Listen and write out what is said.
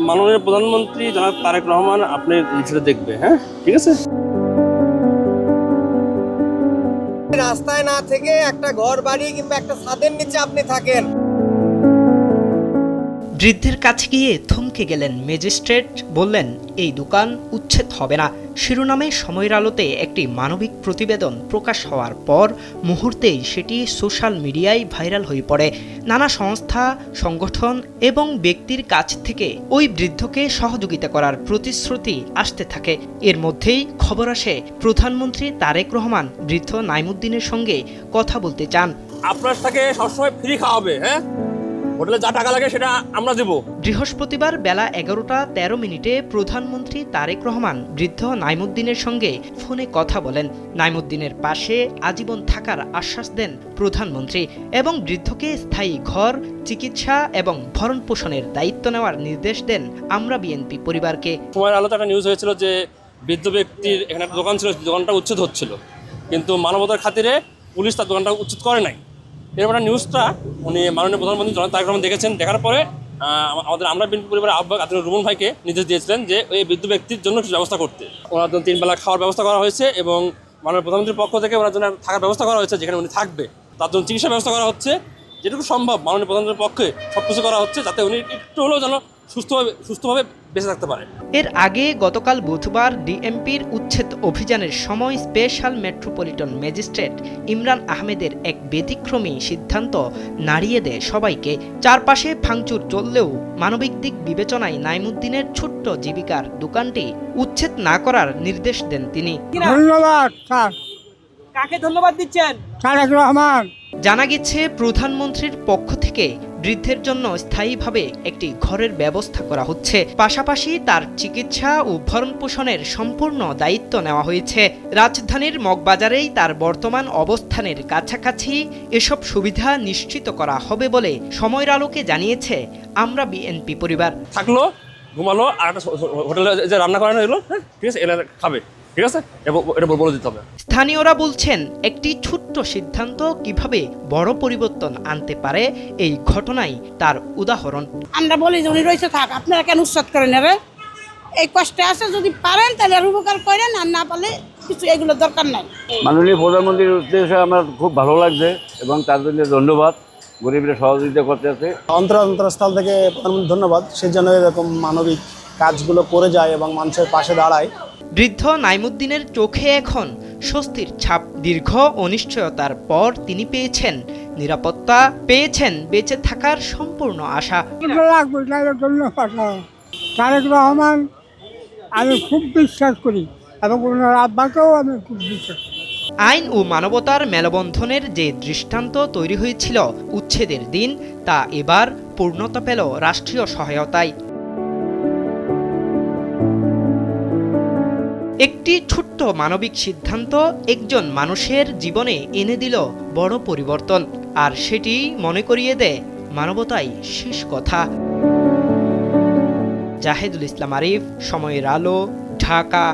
মাননীয় প্রধানমন্ত্রী জনাব তারেক রহমান আপনি সেটা দেখবে, হ্যাঁ ঠিক আছে। রাস্তায় না থেকে একটা ঘর বাড়ি কিংবা একটা ছাদের নিচে আপনি থাকেন। বৃদ্ধের কাছে গিয়ে থমকে গেলেন ম্যাজিস্ট্রেট, বললেন এই দোকান উচ্ছেদ হবে না। শিরোনামে সময়ের আলোতে একটি মানবিক প্রতিবেদন প্রকাশ হওয়ার পর মুহূর্তেই সেটি সোশ্যাল মিডিয়ায় ভাইরাল হয়ে পড়ে। নানা সংস্থা, সংগঠন এবং ব্যক্তির কাছ থেকে ওই বৃদ্ধকে সহযোগিতা করার প্রতিশ্রুতি আসতে থাকে। এর মধ্যেই খবর আসে প্রধানমন্ত্রী তারেক রহমান বৃদ্ধ নাইমুদ্দিনের সঙ্গে কথা বলতে চান। আপনার থেকে সবসময় ফ্রি খাওয়াবে, হ্যাঁ হোটেলে যা টাকা লাগে সেটা আমরা দেব। বৃহস্পতিবার বেলা 11টা 13 প্রধানমন্ত্রী তারেক রহমান বৃদ্ধ নাইমুদ্দিনের সঙ্গে ফোনে কথা বলেন। নাইমুদ্দিনের পাশে আজীবন থাকার আশ্বাস দেন প্রধানমন্ত্রী এবং বৃদ্ধকে স্থায়ী ঘর, চিকিৎসা এবং ভরণ পোষণের দায়িত্ব নেওয়ার নির্দেশ দেন আমরা বিএনপি পরিবারকে। সময়ের আলোতে একটা নিউজ হয়েছিল যে বৃদ্ধ ব্যক্তির এখানে একটা দোকান ছিল, দোকানটা উচ্ছেদ হচ্ছিল, কিন্তু মানবতার খাতিরে পুলিশ তার দোকানটা উচ্ছেদ করে নাই। এরপর নিউজটা উনি মাননীয় প্রধানমন্ত্রী জনাব তারেক রহমান দেখেছেন। দেখার পরে আমাদের আমরা বিএনপি পরিবারের আহ্বায়ক আতিকুর রহমান ভাইকে নির্দেশ দিয়েছিলেন যে ওই বৃদ্ধ ব্যক্তির জন্য কিছু ব্যবস্থা করতে। ওনার জন্য 3 বেলা খাওয়ার ব্যবস্থা করা হয়েছে এবং মাননীয় প্রধানমন্ত্রীর পক্ষ থেকে ওনার জন্য থাকার ব্যবস্থা করা হয়েছে, যেখানে উনি থাকবে। তার জন্য চিকিৎসার ব্যবস্থা করা হচ্ছে, যেটুকু সম্ভব মাননীয় প্রধানমন্ত্রীর পক্ষে সব কিছু করা হচ্ছে, যাতে উনি একটু হলেও যেন সুস্থভাবে বেঁচে থাকতে পারে। এর আগে গতকাল বুধবার ডিএমপির উচ্ছেদ অভিযানের সময় স্পেশাল মেট্রোপলিটন ম্যাজিস্ট্রেট ইমরান আহমেদের এক ব্যতিক্রমী সিদ্ধান্ত নাড়িয়ে দেয় সবাইকে। চারপাশে ভাঙচুর চললেও মানবিক দিক বিবেচনায় নাইমুদ্দিনের ছোট্ট জীবিকার দোকানটি উচ্ছেদ না করার নির্দেশ দেন তিনি। ধন্যবাদ স্যার। কাকে ধন্যবাদ দিচ্ছেন? তারেক রহমান। জানা গেছে প্রধানমন্ত্রীর পক্ষ থেকে বৃদ্ধের জন্য স্থায়ীভাবে একটি ঘরের ব্যবস্থা করা হচ্ছে। পাশাপাশি তার চিকিৎসা ও ভরণ পোষণের সম্পূর্ণ দায়িত্ব নেওয়া হয়েছে। রাজধানীর মগবাজারেই তার বর্তমান অবস্থানের কাছাকাছি এসব সুবিধা নিশ্চিত করা হবে বলে সময়ের আলোকে জানিয়েছে আমরা বিএনপি পরিবার। থাকলো, ঘুমালো, আর একটা হোটেলে যে রান্না করানো এলো, হ্যাঁ ঠিক আছে, এরা খাবে, ঠিক আছে, এটা বলে দিতে হবে। স্থানীয়রা বলছেন একটি ছোট্ট সিদ্ধান্ত কিভাবে বড় পরিবর্তন আনতে পারে এই ঘটনাই তার উদাহরণ। আমরা বলি যে উনি রয়েছে থাক, আপনারা কেন উৎসাহ করেন? রে এই কষ্টে আছে, যদি পারেন তাহলে আর উপকার করেন, আর না পারলে কিছু এগুলো দরকার নাই। মাননীয় প্রধানমন্ত্রীর উদ্দেশ্যে আমার খুব ভালো লাগছে এবং তার জন্য ধন্যবাদ। গরিবরা সহযোগিতা করতে আছে। অন্তরস্থল থেকে ধন্যবাদ, সে যেন এরকম মানবিক কাজগুলো করে যায় এবং মানুষের পাশে দাঁড়ায়। বৃদ্ধ নাইমুদ্দিনের চোখে এখন স্বস্তির ছাপ। দীর্ঘ অনিশ্চয়তার পর তিনি পেয়েছেন নিরাপত্তা, পেয়েছেন বেঁচে থাকার সম্পূর্ণ আশা। ধন্যবাদ তারেক রহমান, আমি খুব বিশ্বাস করি এবং ওনার আব্বাকেও আমি খুব বিশ্বাস করি। আইন ও মানবতার মেলবন্ধনের যে দৃষ্টান্ত তৈরি হয়েছিল উচ্ছেদের দিন, তা এবার পূর্ণতা পেল রাষ্ট্রীয় সহায়তায়। একটি ছোট্ট মানবিক সিদ্ধান্ত একজন মানুষের জীবনে এনে দিল বড় পরিবর্তন, আর সেটি মনে করিয়ে দেয় মানবতাই শেষ কথা। জাহেদুল ইসলাম আরিফ, সময়ের আলো, ঢাকা।